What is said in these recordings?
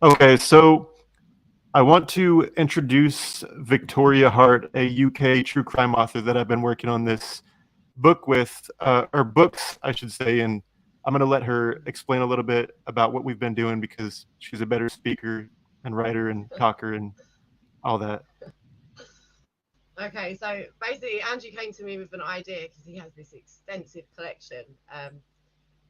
Okay, so I want to introduce Victoria Hart, a UK true crime author that I've been working on this book with, or books, I should say, and I'm going to let her explain a little bit about what we've been doing because she's a better speaker and writer and talker and all that. Okay, so basically, Andrew came to me with an idea because he has this extensive collection.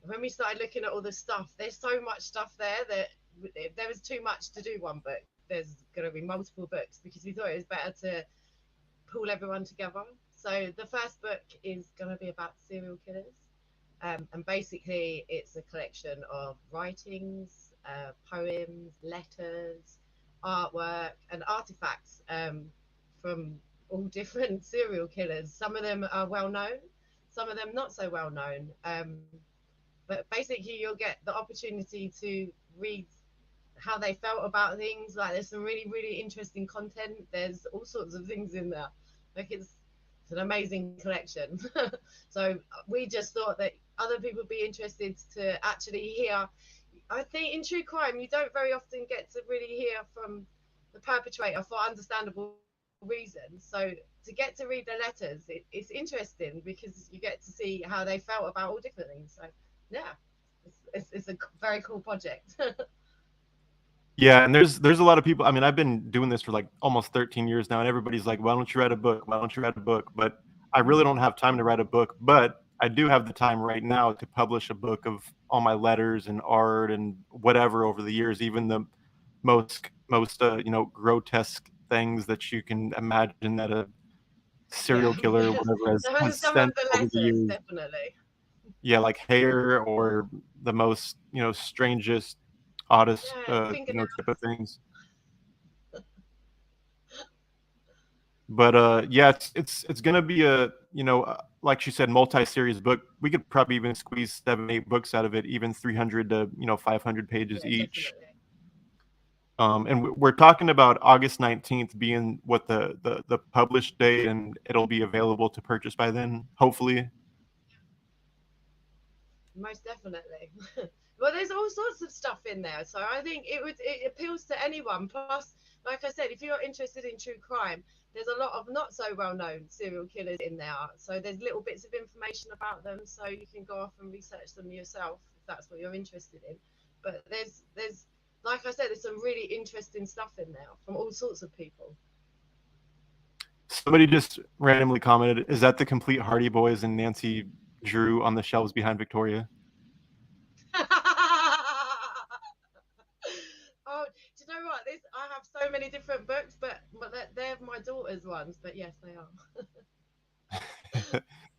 When we started looking at all the stuff, there's so much stuff there that if there was too much to do one book. There's going to be multiple books because we thought it was better to pull everyone together. So the first book is going to be about serial killers. And basically, it's a collection of writings, poems, letters, artwork, and artifacts from all different serial killers. Some of them are well known, some of them not so well known. But basically, you'll get the opportunity to read how they felt about things. Like there's some really, really interesting content. There's all sorts of things in there. Like it's an amazing collection. So we just thought that other people would be interested to actually hear. I think in true crime, you don't very often get to really hear from the perpetrator for understandable reasons. So to get to read the letters, it's interesting because you get to see how they felt about all different things. So yeah, it's a very cool project. Yeah, and there's a lot of people. I mean, I've been doing this for like almost 13 years now, and everybody's like, "Why don't you write a book? Why don't you write a book?" But I really don't have time to write a book. But I do have the time right now to publish a book of all my letters and art and whatever over the years, even the most grotesque things that you can imagine that a serial Yeah, killer or whatever has some of sent the over the letters years. definitely. Yeah, like hair or the most strangest, oddest Yeah, type fingernails. of things. But yeah, it's gonna be a like she said, multi-series book. We could probably even squeeze 7, 8 books out of it, even 300 to 500 pages Yeah, each. definitely. And we're talking about August 19th being what the published date, and it'll be available to purchase by then, hopefully. Most definitely. Well, there's all sorts of stuff in there, so I think it appeals to anyone. Plus, like I said, if you're interested in true crime, there's a lot of not so well known serial killers in there. So there's little bits of information about them, so you can go off and research them yourself if that's what you're interested in. But there's like I said, there's some really interesting stuff in there from all sorts of people. Somebody just randomly commented, "Is that the complete Hardy Boys and Nancy Drew on the shelves behind Victoria?" Oh, do you know what? This I have so many different books, but they're my daughter's ones. But yes, they are.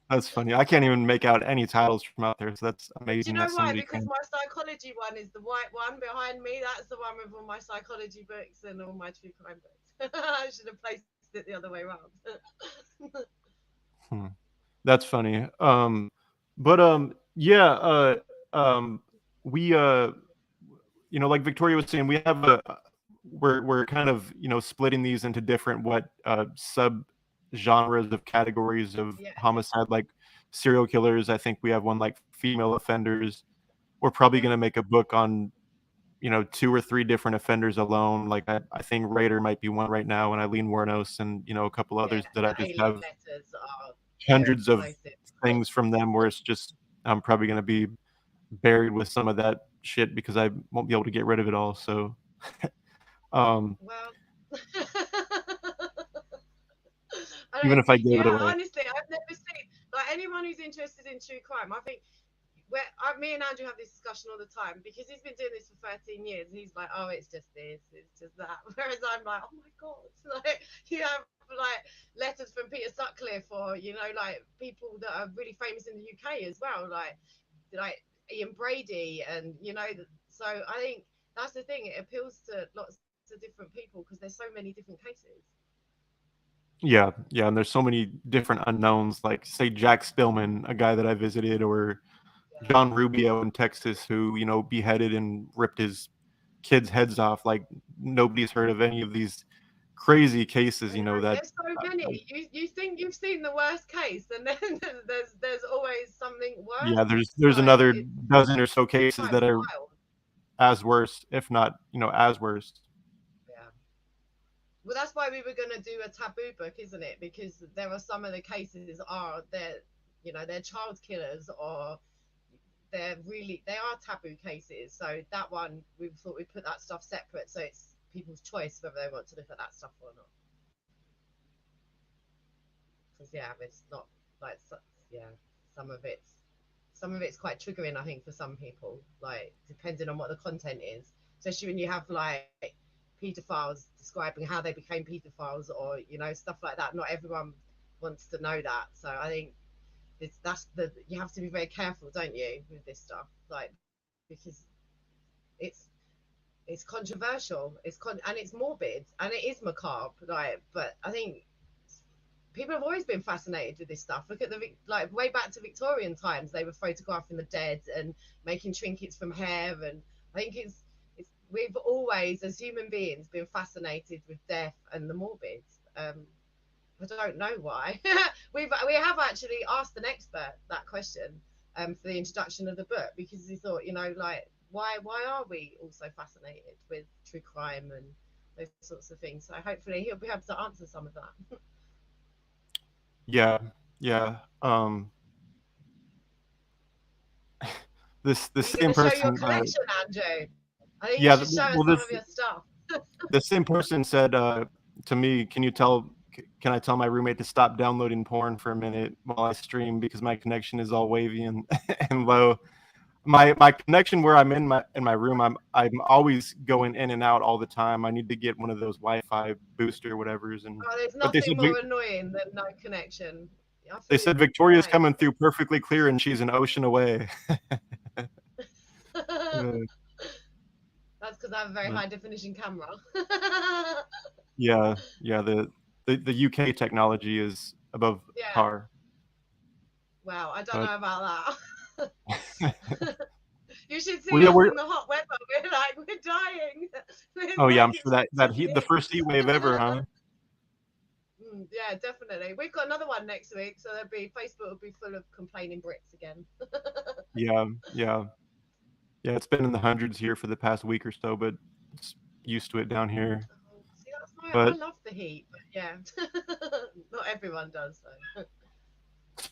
That's funny. I can't even make out any titles from out there, so that's Do you amazing that know why? somebody Because can. my psychology one is the white one behind me. That's the one with all my psychology books and all my true crime books. I should have placed it the other way around. Hmm. That's funny. But yeah, we like Victoria was saying, we have we're kind of splitting these into different what sub genres of categories of Yeah, homicide, like serial killers. I think we have one like female offenders. We're probably yeah, going to make a book on 2 or 3 different offenders alone. Like I think Raider might be one right now, and Eileen Wuornos, and a couple yeah. others that The I just alien have letters are they're hundreds of explosive. things from them where it's just I'm probably going to be buried with some of that shit because I won't be able to get rid of it all. So, um, Well, even if I gave it yeah, away. honestly, I've never seen like anyone who's interested in true crime. I think me and Andrew have this discussion all the time because he's been doing this for 13 years. And he's like, oh, it's just this, it's just that. Whereas I'm like, oh my god, like you have like letters from Peter Sutcliffe or like people that are really famous in the UK as well, like Ian Brady, and so I think that's the thing. It appeals to lots of different people because there's so many different cases. Yeah, yeah, and there's so many different unknowns, like say Jack Stillman, a guy that I visited, or Yeah. John Rubio in Texas, who beheaded and ripped his kids' heads off. Like nobody's heard of any of these crazy cases, I know that. there's so many. You think you've seen the worst case, and then there's always something Yeah, worse. there's Like another it's dozen or so cases quite that are wild. as worse, if not, as worse. Yeah. Well, that's why we were going to do a taboo book, isn't it? Because there are some of the cases they're child killers, or they are taboo cases. So that one, we thought we'd put that stuff separate, so it's people's choice whether they want to look at that stuff or not. Because it's not like, yeah, some of it's quite triggering, I think, for some people, like depending on what the content is, especially when you have like pedophiles describing how they became pedophiles, or stuff like that. Not everyone wants to know that, so I think you have to be very careful, don't you, with this stuff, like, because it's controversial, and it's morbid, and it is macabre, like, but I think people have always been fascinated with this stuff. Look at way back to Victorian times, they were photographing the dead and making trinkets from hair, and I think we've always, as human beings, been fascinated with death and the morbid. I don't know why. we have actually asked an expert that question for the introduction of the book, because we thought, like, why are we all so fascinated with true crime and those sorts of things? So hopefully he'll be able to answer some of that. Yeah, yeah. This the Are you going same to show your person. collection, Andrew? I think you Yeah, should show us well, some of your stuff. the same person said to me, can I tell my roommate to stop downloading porn for a minute while I stream, because my connection is all wavy and and low. My connection where I'm in my room, I'm always going in and out all the time. I need to get one of those Wi-Fi booster whatevers. Oh, there's But they nothing said more annoying than no connection. I they feel said you. Victoria's Right. coming through perfectly clear and she's an ocean away. That's because I have a very high definition camera. Yeah, the UK technology is above Yeah. par. Wow, I don't But know about that. You should see well, yeah, us we're in the hot weather. We're dying. oh It's yeah, like I'm sure it's that heat, the first heat wave ever, huh? Yeah, definitely. We've got another one next week, so Facebook will be full of complaining Brits again. Yeah, yeah, yeah. It's been in the hundreds here for the past week or so, but it's used to it down here. See, that's why I But love the heat, but yeah, not everyone does. So.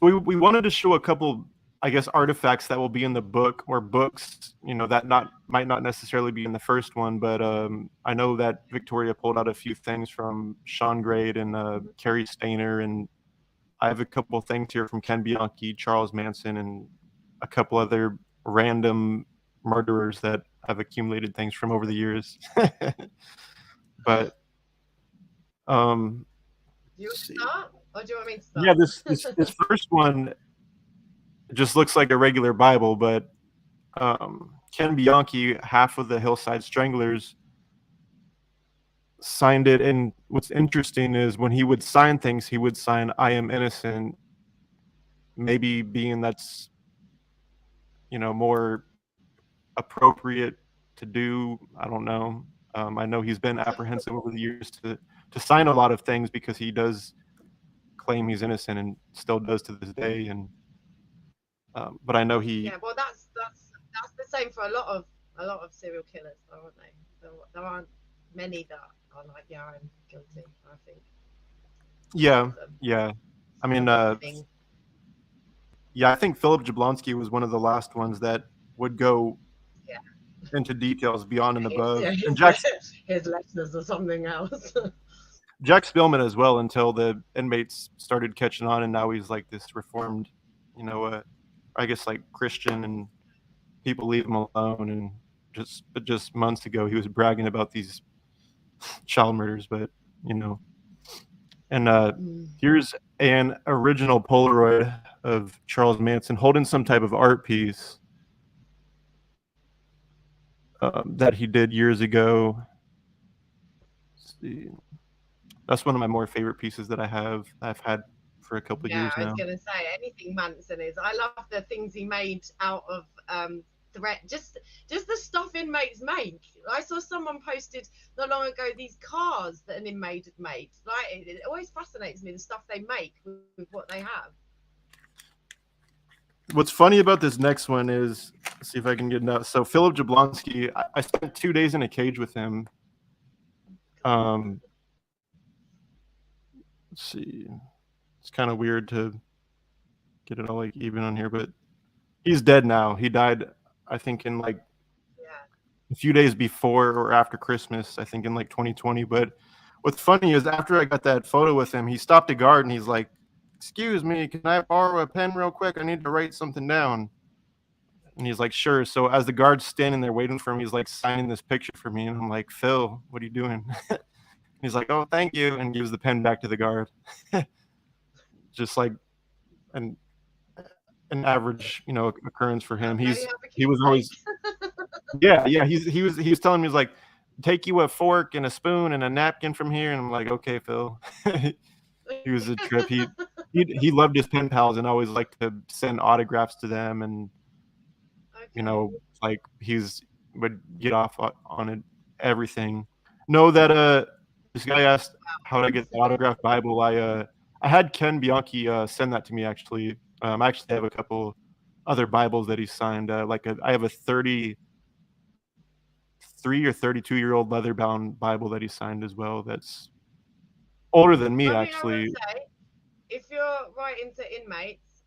we wanted to show a couple, I guess, artifacts that will be in the book, or books, that not might not necessarily be in the first one. But I know that Victoria pulled out a few things from Sean Grade and Carrie Steiner, and I have a couple of things here from Ken Bianchi, Charles Manson, and a couple other random murderers that I've accumulated things from over the years. But Do you want let's to see. start, or do you want me to Yeah, start? this first one just looks like a regular Bible, but Ken Bianchi, half of the Hillside Stranglers, signed it. And what's interesting is when he would sign things, he would sign "I am innocent," maybe being that's more appropriate to do. I don't know. I know he's been apprehensive over the years to sign a lot of things, because he does claim he's innocent and still does to this day. And but I know he. Yeah, well, that's the same for a lot of serial killers, though, aren't they? There aren't many that are like, yeah, I'm guilty. I think a lot Yeah, of them yeah. I still mean, got the thing. yeah, I think Philip Jablonski was one of the last ones that would go Yeah, into details beyond and above. yeah, And his letters or something else. Jack Spillman as well, until the inmates started catching on, and now he's like this reformed, I guess, like Christian, and people leave him alone. And just months ago, he was bragging about these child murders. But you know, and here's an original Polaroid of Charles Manson holding some type of art piece that he did years ago. Let's see. That's one of my more favorite pieces that I've had for a couple of Yeah, years I was now. gonna say anything Manson is. I love the things he made out of threat. Just the stuff inmates make. I saw someone posted not long ago these cars that an inmate had made. Like it always fascinates me, the stuff they make with what they have. What's funny about this next one is Let's see if I can get it out. So Philip Jablonski, I spent 2 days in a cage with him. Let's see. It's kind of weird to get it all like even on here, but he's dead now. He died, I think, in like a few days before or after Christmas, I think in like 2020. But what's funny is after I got that photo with him, he stopped a guard and he's like, "Excuse me, can I borrow a pen real quick? I need to write something down." And he's like, "Sure." So as the guard's standing there waiting for him, he's like signing this picture for me. And I'm like, "Phil, what are you doing?" He's like, "Oh, thank you," and gives the pen back to the guard. Just like an average, occurrence for him. He was always yeah. He was telling me, he's like, "Take you a fork and a spoon and a napkin from here," and I'm like, "Okay, Phil." He was a trip. He loved his pen pals and always liked to send autographs to them, and like would get off on it, everything. Know that this guy asked how to get the autographed Bible. I had Ken Bianchi send that to me actually. I actually have a couple other Bibles that he signed. I have a 33 or 32-year-old leather-bound Bible that he signed as well. That's older than me, actually. I would say, if you're writing to inmates,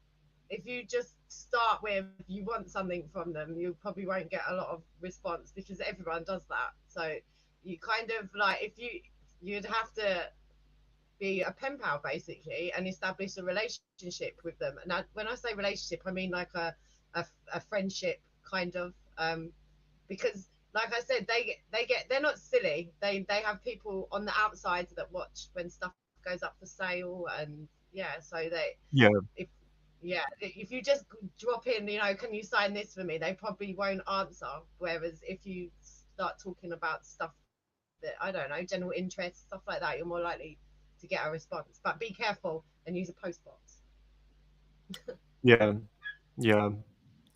if you just start with you want something from them, you probably won't get a lot of response because everyone does that. So you kind of like, you'd have to be a pen pal basically and establish a relationship with them. And when I say relationship, I mean like a friendship kind of, because like I said, they're not silly. They have people on the outside that watch when stuff goes up for sale, and so if you just drop in, can you sign this for me, they probably won't answer. Whereas if you start talking about stuff that, I don't know, general interest, stuff like that, you're more likely to get a response. But be careful and use a post box. Yeah.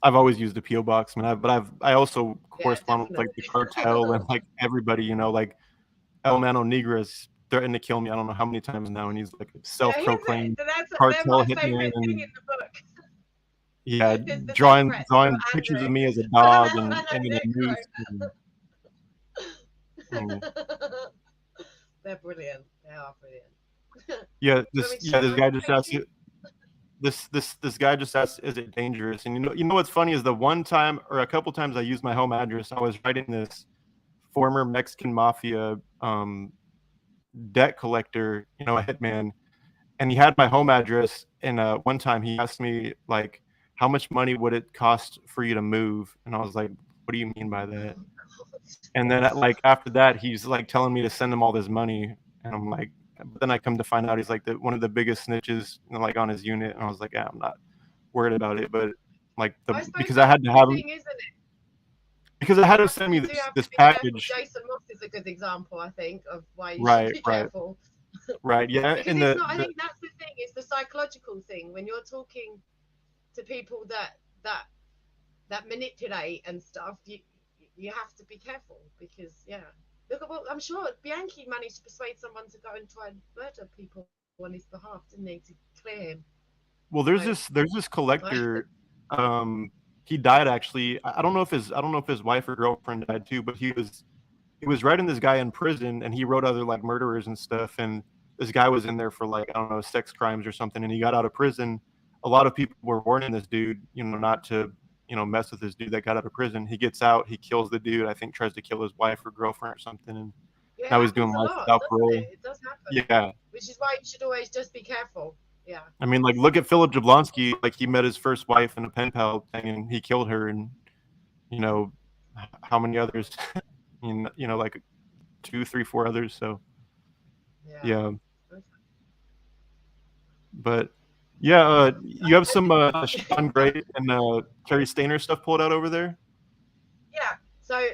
I've always used a PO box, man. I also correspond with like the cartel and like everybody, like El Mano Negras threatened to kill me. I don't know how many times now, and he's like a self-proclaimed cartel hitman. Thing in the book. Yeah, drawing pictures of me as a dog and in a noose. They're brilliant. They are brilliant. Yeah, this guy just asked you. This guy just asked, "Is it dangerous?" And you know what's funny is the one time or a couple times I used my home address, I was writing this former Mexican mafia debt collector, a hitman, and he had my home address. And one time he asked me like, "How much money would it cost for you to move?" And I was like, "What do you mean by that?" And then like after that, he's like telling me to send him all this money, and I'm like, but then I come to find out he's like one of the biggest snitches, like on his unit, and I was like, yeah, I'm not worried about it, but like because I had to have him, because I had to send me this package. Jason Moss is a good example, I think, of why you should be careful. Right, yeah. Because it's not, I think that's the thing, it's the psychological thing. When you're talking to people that manipulate and stuff, you have to be careful because, look at what I'm sure Bianchi managed to persuade someone to go and try and murder people on his behalf, didn't he, to clear him? Well, there's this collector. He died actually. I don't know if his wife or girlfriend died too, but he was writing this guy in prison, and he wrote other like murderers and stuff. And this guy was in there for like, I don't know, sex crimes or something, and he got out of prison. A lot of people were warning this dude, not to mess with this dude that got out of prison. He gets out, he kills the dude. I think tries to kill his wife or girlfriend or something, and now he's doing life without parole. It does happen. Yeah. Which is why you should always just be careful. Yeah. I mean, like, look at Philip Jablonski. Like, he met his first wife in a pen pal thing, and he killed her. And how many others? Like 2, 3, 4 others. So yeah. But yeah, you have some Sean Gray and Carrie Steiner stuff pulled out over there. Yeah. So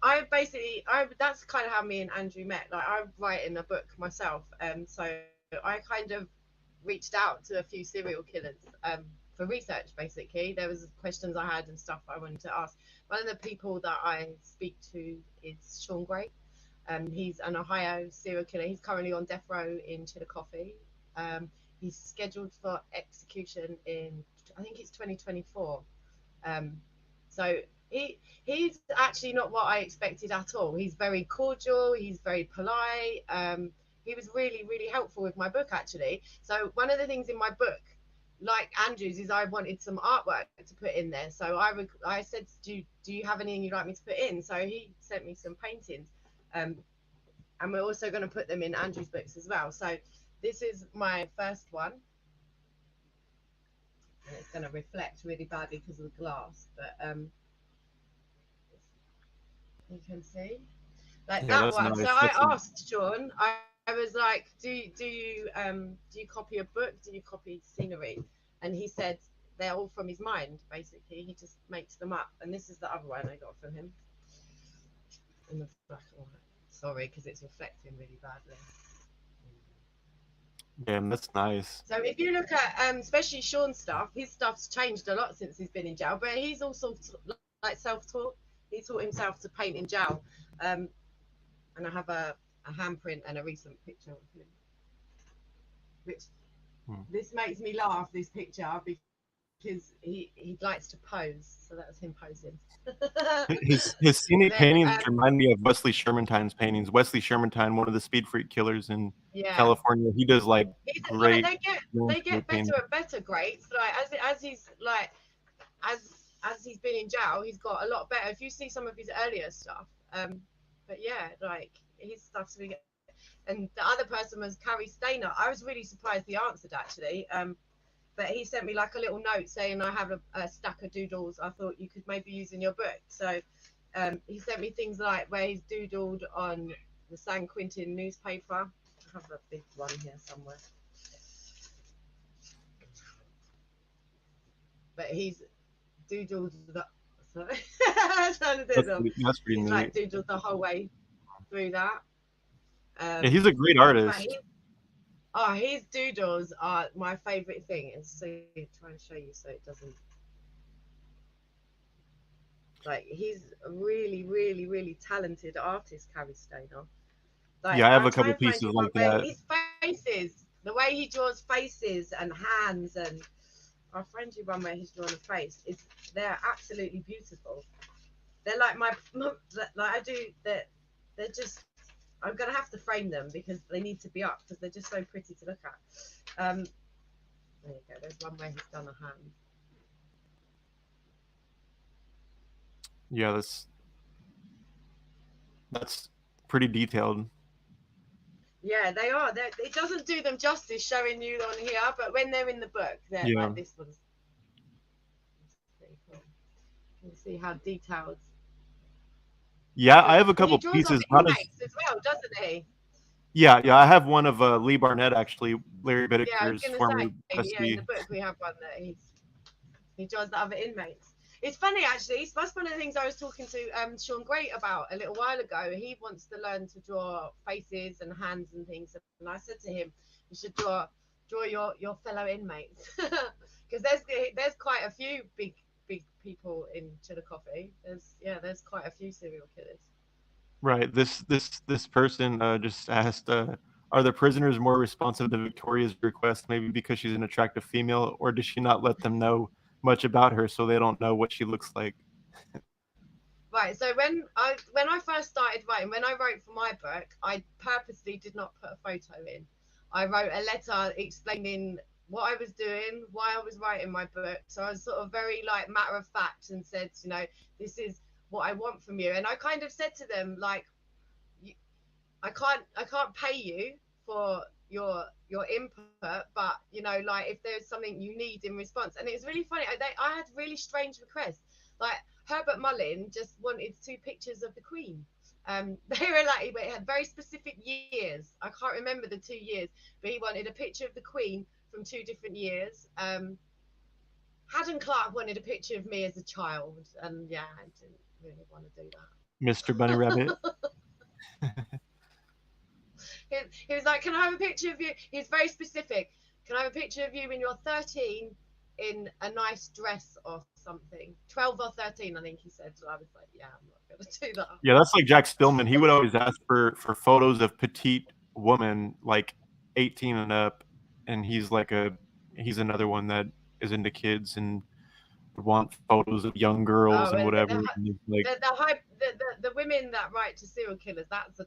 that's kind of how me and Andrew met. Like, I'm writing a book myself, so I kind of reached out to a few serial killers for research. Basically, there was questions I had and stuff I wanted to ask. One of the people that I speak to is Sean Gray. He's an Ohio serial killer. He's currently on death row in Chillicothe. He's scheduled for execution in, I think it's 2024. So he's actually not what I expected at all. He's very cordial. He's very polite. He was really, really helpful with my book, actually. So one of the things in my book, like Andrew's, is I wanted some artwork to put in there. So I said, do you have anything you'd like me to put in? So he sent me some paintings. And we're also going to put them in Andrew's books as well. So this is my first one. And it's going to reflect really badly because of the glass. But you can see. Like that one. Nice. So I asked Sean, I was like, do you copy a book? Do you copy scenery? And he said they're all from his mind, basically. He just makes them up. And this is the other one I got from him. In the black and white. Sorry, because it's reflecting really badly. Damn, that's nice. So if you look at especially Sean's stuff, his stuff's changed a lot since he's been in jail, but he's also like self-taught. He taught himself to paint in jail. And I have a handprint and a recent picture of him. Which this makes me laugh, this picture, because he likes to pose. So that's him posing. his scenic paintings remind me of Wesley Shermantine's paintings. Wesley Shermantine, one of the Speed Freak killers in California, he does like great. They get better and better grades. Like as he's like as he's been in jail, he's got a lot better. If you see some of his earlier stuff, but yeah, like his stuff's really good. And the other person was Carrie Steiner. I was really surprised he answered, actually. But he sent me like a little note saying I have a stack of doodles I thought you could maybe use in your book. So he sent me things like where he's doodled on the San Quentin newspaper. I have a big one here somewhere. But he's doodled the... Sorry. I'm trying to do them. That's pretty neat. Like doodled the whole way through that. Yeah, he's a great artist. His doodles are my favourite thing. And so try and show you so it doesn't. Like he's a really, really, really talented artist, Carrie Steiner. Like, yeah, I have a couple pieces like that. His faces, the way he draws faces and hands, and I'll find you one where he's drawn a face. They're absolutely beautiful. They're like they're just. I'm going to have to frame them because they need to be up because they're just so pretty to look at. There you go. There's one where he's done a hand. Yeah, that's pretty detailed. Yeah, they are. It doesn't do them justice showing you on here, but when they're in the book, they're like this one's pretty cool. You can see how detailed. Yeah, I have a couple pieces. As well, doesn't he? Yeah, I have one of Lee Barnett, actually, Larry Bittaker's former in the book we have one that he draws the other inmates. It's funny, actually. That's one of the things I was talking to Sean Great about a little while ago. He wants to learn to draw faces and hands and things, and I said to him, "You should draw your fellow inmates," because there's quite a few big people in Chillicothe. There's quite a few serial killers. Right. This person just asked, are the prisoners more responsive to Victoria's request, maybe because she's an attractive female, or does she not let them know much about her so they don't know what she looks like? Right. So when I first started writing, when I wrote for my book, I purposely did not put a photo in. I wrote a letter explaining what I was doing, why I was writing my book. So I was sort of very like matter of fact and said, this is what I want from you. And I kind of said to them, like, I can't pay you for your input, but like if there's something you need in response. And it's really funny. I had really strange requests. Like Herbert Mullin just wanted 2 pictures of the Queen. They were like, it had very specific years. I can't remember the 2 years, but he wanted a picture of the Queen from 2 different years. Haddon Clark wanted a picture of me as a child, and yeah, I didn't really want to do that. Mr. Bunny Rabbit. He was like, "Can I have a picture of you?" He's very specific. "Can I have a picture of you when you're 13 in a nice dress or something?" 12 or 13, I think he said. So I was like, "Yeah, I'm not going to do that." Yeah, that's like Jack Stillman. He would always ask for photos of petite women, like 18 and up, and he's another one that is into kids, and want photos of young girls Oh, and and whatever. And it's like, the women that write to serial killers, that's a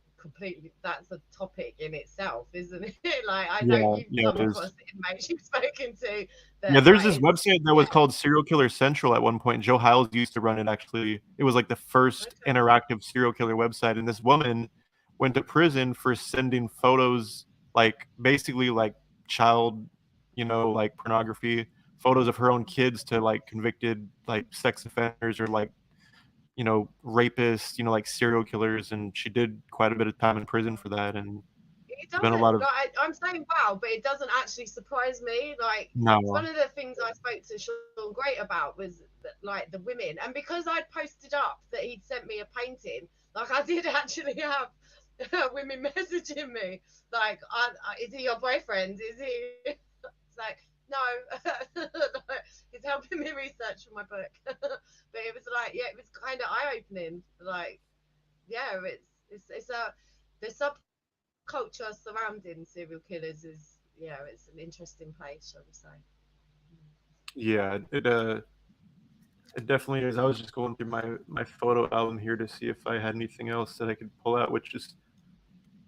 topic in itself, isn't it? Like, I know yeah, you've yeah, come it is. across inmates you've spoken to Yeah, that, there's like, this it's, website that yeah, was called Serial Killer Central at one point. Joe Hiles used to run it, actually. It was like the first okay. interactive serial killer website. And this woman went to prison for sending photos, like basically like child, like pornography, photos of her own kids to like convicted like sex offenders or like, rapists, like serial killers. And she did quite a bit of time in prison for that. And It there's been a doesn't, lot of, like, I'm saying wow, but it doesn't actually surprise me. Like, it's one no. of the things I spoke to Sean Great about was that, like, the women, and because I'd posted up that he'd sent me a painting, like, I did actually have women messaging me, like, is he your boyfriend? Is he? It's like, no, he's helping me research for my book. But it was like, yeah, it was kind of eye opening. Like, yeah, it's a the subculture surrounding serial killers is, yeah, it's an interesting place, shall we say. Yeah, it definitely is. I was just going through my photo album here to see if I had anything else that I could pull out, which is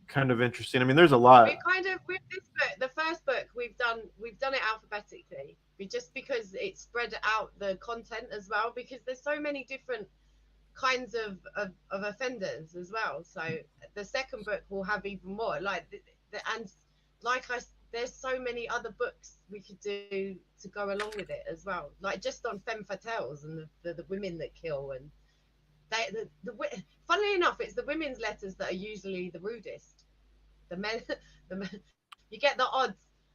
kind of interesting. I mean, there's a We lot. kind of, with this book, the first book we've done it alphabetically, just because it spread out the content as well, because there's so many different kinds of offenders as well. So the second book will have even more, like and like there's so many other books we could do to go along with it as well, like just on femme fatales and the women that kill, and funnily enough, it's the women's letters that are usually the rudest. The men, the men, you get the odd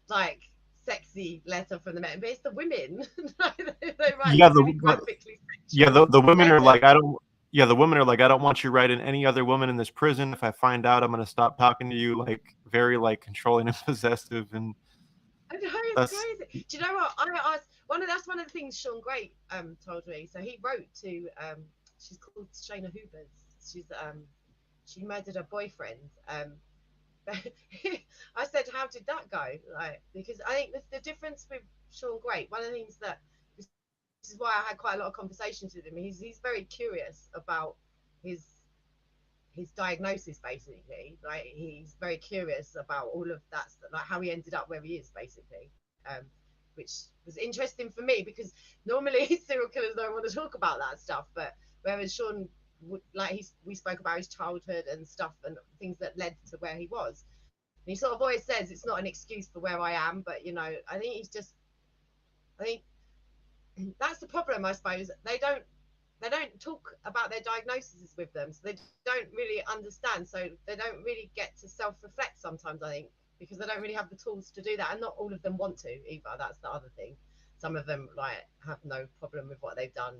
like sexy letter from the men, but it's the women. They write Yeah, these really graphically yeah, sexual the women are letters. like, I don't. Yeah, the women are like, I don't want you writing any other woman in this prison. If I find out, I'm gonna stop talking to you. Like very like controlling and possessive, and I know, it's that's crazy. Do you know what? I asked that's one of the things Sean Great told me. So he wrote to she's called Shayna Hoovers. She's she murdered her boyfriend. I said, how did that go? Like, because I think the difference with Sean Great, one of the things that this is why I had quite a lot of conversations with him. He's very curious about his his diagnosis, basically. Like, he's very curious about all of that, like how he ended up where he is, basically. Which was interesting for me, because normally serial killers don't want to talk about that stuff, but whereas Sean, like, we spoke about his childhood and stuff and things that led to where he was. And he sort of always says it's not an excuse for where I am, but I think I think that's the problem, I suppose. They don't talk about their diagnoses with them, so they don't really understand. So they don't really get to self-reflect sometimes, I think, because they don't really have the tools to do that, and not all of them want to either. That's the other thing. Some of them, like, have no problem with what they've done.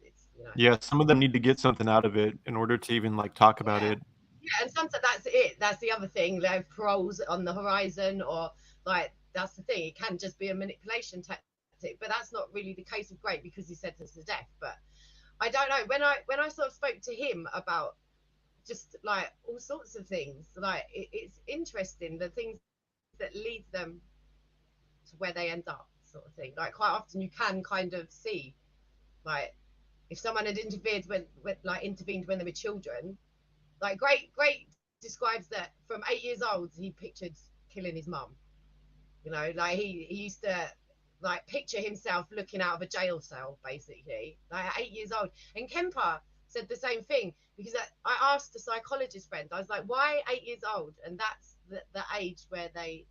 It's yeah. Some of them need to get something out of it in order to even like talk about yeah, it. yeah, and sometimes that's it. That's the other thing. They have paroles on the horizon, or, like, that's the thing. It can just be a manipulation tactic, but that's not really the case of Great, because he sentenced to death. But I don't know. When I sort of spoke to him about just like all sorts of things, like, it's interesting the things that lead them to where they end up, sort of thing. Like, quite often you can kind of see, like, if someone had intervened when they were children. Like, Great describes that from 8 years old he pictured killing his mum. Like, he used to, like, picture himself looking out of a jail cell, basically, like at 8 years old. And Kemper said the same thing, because I asked a psychologist friend, I was like, why 8 years old? And that's the age where the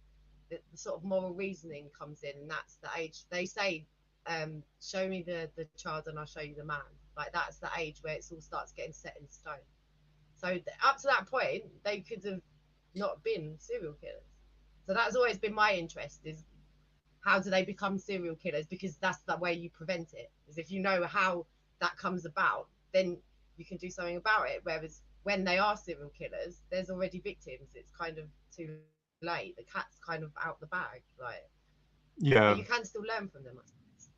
sort of moral reasoning comes in, and that's the age they say, show me the child and I'll show you the man. Like, that's the age where it all starts getting set in stone. So up to that point, they could have not been serial killers. So that's always been my interest, is how do they become serial killers? Because that's the way you prevent it. Is if you know how that comes about, then you can do something about it. Whereas when they are serial killers, there's already victims. It's kind of too late. The cat's kind of out the bag. Like, but Yeah. you can still learn from them, I suppose.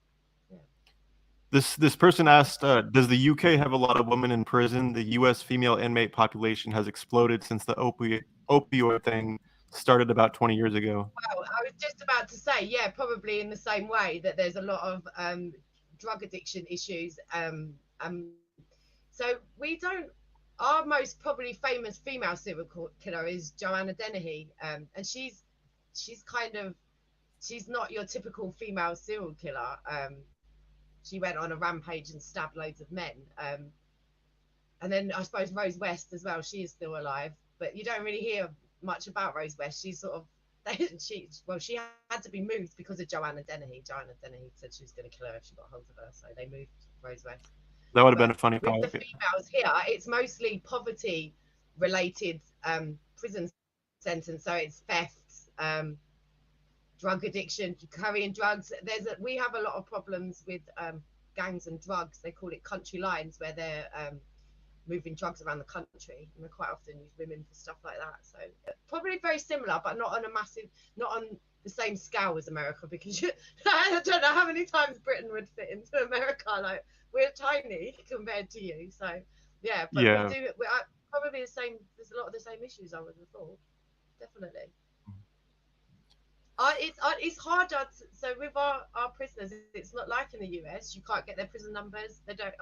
Yeah. This person asked, does the UK have a lot of women in prison? The US female inmate population has exploded since the opioid thing started about 20 years ago. Well, I was just about to say, yeah, probably in the same way that there's a lot of drug addiction issues. So we don't. Our most probably famous female serial killer is Joanna Dennehy, and she's not your typical female serial killer. She went on a rampage and stabbed loads of men. And then I suppose Rose West as well. She is still alive, but you don't really hear much about Rose West. She's sort of she had to be moved because of Joanna Dennehy. Joanna Dennehy said she was going to kill her if she got hold of her, so they moved Rose West. That would have been a funny with part. the females here, it's mostly poverty related prison sentence. So it's thefts, drug addiction, carrying drugs. We have a lot of problems with gangs and drugs. They call it country lines, where they're moving drugs around the country, and they quite often use women for stuff like that. So probably very similar, but not on the same scale as America, because I don't know how many times Britain would fit into America. Like, we're tiny compared to you. So yeah, but Yeah. we're probably the same. There's a lot of the same issues, I would have thought. Definitely. It's harder. So with our prisoners, it's not like in the US. You can't get their prison numbers. They don't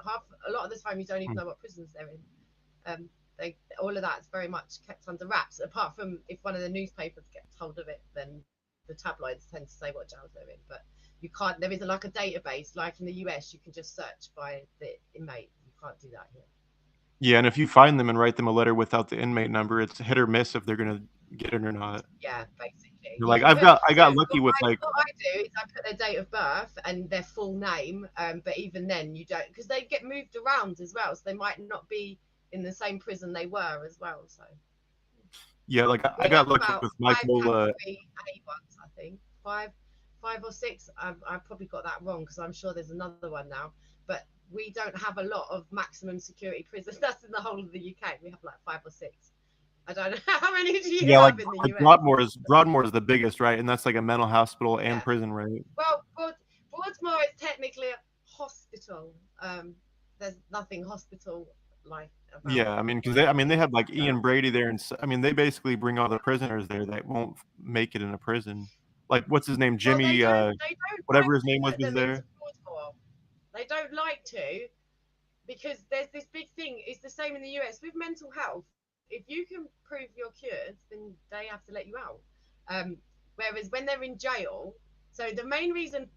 a lot of the time you don't even know what prisons they're in. All of that's very much kept under wraps. Apart from if one of the newspapers gets hold of it, then the tabloids tend to say what jails they're in. But you can't. There isn't like a database like in the US. You can just search by the inmate. You can't do that here. Yeah, and if you find them and write them a letter without the inmate number, it's hit or miss if they're gonna get it or not. Yeah, basically. You're like, I got lucky with like. What I do is I put their date of birth and their full name, but even then you don't, because they get moved around as well, so they might not be in the same prison they were as well. So yeah, like I got lucky with Michael. A ones, I think five or six. I've probably got that wrong because I'm sure there's another one now, but we don't have a lot of maximum security prisons. That's in the whole of the UK. We have like 5 or 6. I don't know how many do you have in the US. Broadmoor is the biggest, right? And that's like a mental hospital and prison, right? Well, Broadmoor is technically a hospital. There's nothing hospital like about. Yeah, I mean, because they had like Ian Brady there, and I mean, they basically bring all the prisoners there that won't make it in a prison. Like, what's his name, Jimmy? They don't whatever his name was there. They don't like to, because there's this big thing. It's the same in the US with mental health. If you can prove you're cured, then they have to let you out. Whereas when they're in jail, so the main reason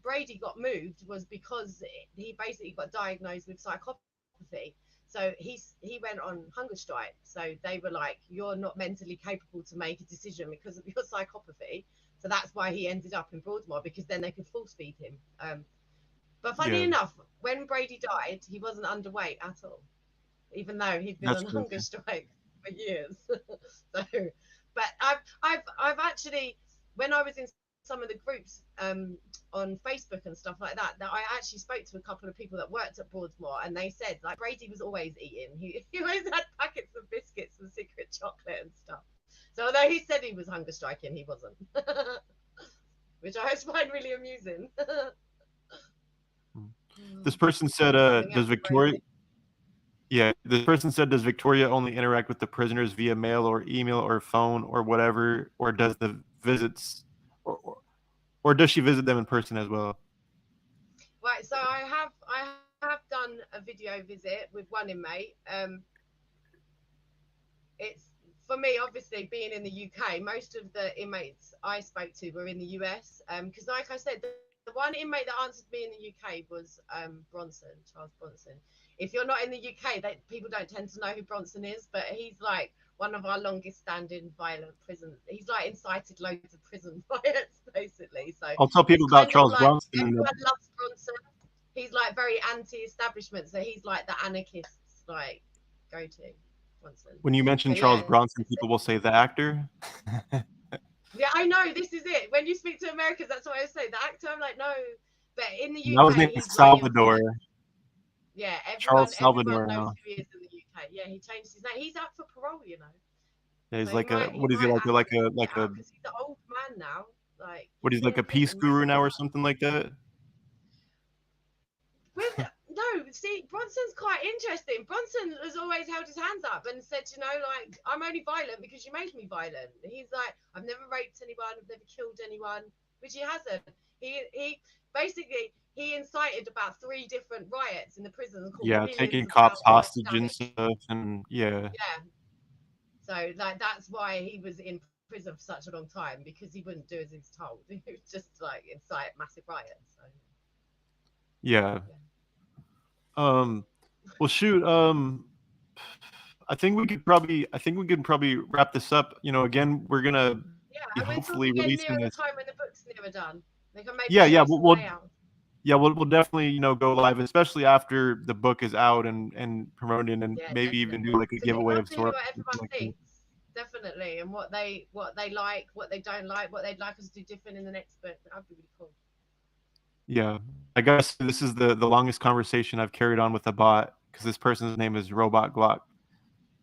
Brady got moved was because he basically got diagnosed with psychopathy. So he went on hunger strike. So they were like, you're not mentally capable to make a decision because of your psychopathy. So that's why he ended up in Broadmoor, because then they could force feed him. But funny enough, when Brady died, he wasn't underweight at all, even though he'd been on hunger strike for years. So, but I've actually, when I was in some of the groups on Facebook and stuff like that, I actually spoke to a couple of people that worked at Broadmoor, and they said like Brady was always eating. He always had packets of biscuits and secret chocolate and stuff. So although he said he was hunger striking, he wasn't, which I find really amusing. This person said, does Victoria... Yeah, this person said, does Victoria only interact with the prisoners via mail or email or phone or whatever, or does the visits, or does she visit them in person as well? Right, so I have done a video visit with one inmate. It's, for me, obviously, being in the UK, most of the inmates I spoke to were in the US, because like I said, the one inmate that answered me in the UK was Charles Bronson. If you're not in the UK, people don't tend to know who Bronson is, but he's like one of our longest standing violent prisons. He's like incited loads of prison riots, basically. So I'll tell people about Charles Bronson. Everyone loves Bronson. He's like very anti-establishment, so he's like the anarchists like go-to. Bronson. When you mention Charles Bronson, people will say the actor. Yeah, I know. This is it. When you speak to Americans, that's what I say. The actor, I'm like, no. But in the UK, that was named Salvador. Yeah, Charles Salvador everyone knows now. who he is in the UK. Yeah, he changed his name. He's out for parole, you know. Yeah, he's so like what is he like? Like a because he's an old man now. Like what? He's like a peace guru now or something like that. No, see, Bronson's quite interesting. Bronson has always held his hands up and said, you know, like, I'm only violent because you made me violent. He's like, I've never raped anyone, I've never killed anyone, which he hasn't. He basically, he incited about 3 different riots in the prison and caused Yeah, millions taking of cops pounds worth of hostage and damage. stuff, and yeah. Yeah. So like that's why he was in prison for such a long time, because he wouldn't do as he was told. He would just like incite massive riots. So Yeah. yeah. Well, shoot. I think we could probably wrap this up. You know, again, we're gonna Yeah, be and we'll talk hopefully again releasing nearer the this. time when the book's nearer done. We can maybe Yeah, yeah. show some layout. Yeah, we'll definitely, you know, go live, especially after the book is out and promoted, and Yeah, maybe even do definitely. like a To hear, giveaway love of to hear sorts, what something everyone like that. thinks, definitely, and what they like, what they don't like, what they'd like us to do different in the next book. That'd be really cool. Yeah, I guess this is the longest conversation I've carried on with a bot because this person's name is Robot Glock.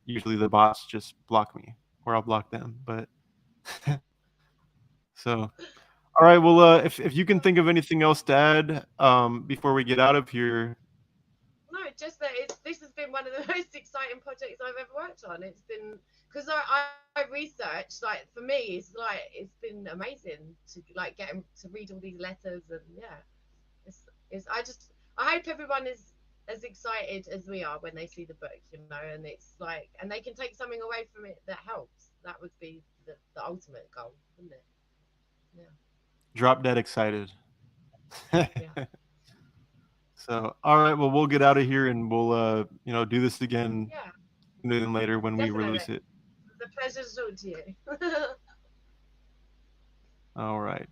Usually the bots just block me, or I'll block them. But so, all right. Well, if you can think of anything else to add, before we get out of here. No, just that this has been one of the most exciting projects I've ever worked on. It's been because I researched, like for me it's been amazing to like get to read all these letters, and yeah, it's I hope everyone is as excited as we are when they see the book, you know, and it's like, and they can take something away from it that helps. That would be the ultimate goal, wouldn't it? Yeah. Drop dead excited. Yeah. So, all right. Well, we'll get out of here and we'll, you know, do this again Yeah, sooner than later when we definitely. release it. It's a pleasure to talk to you. All right.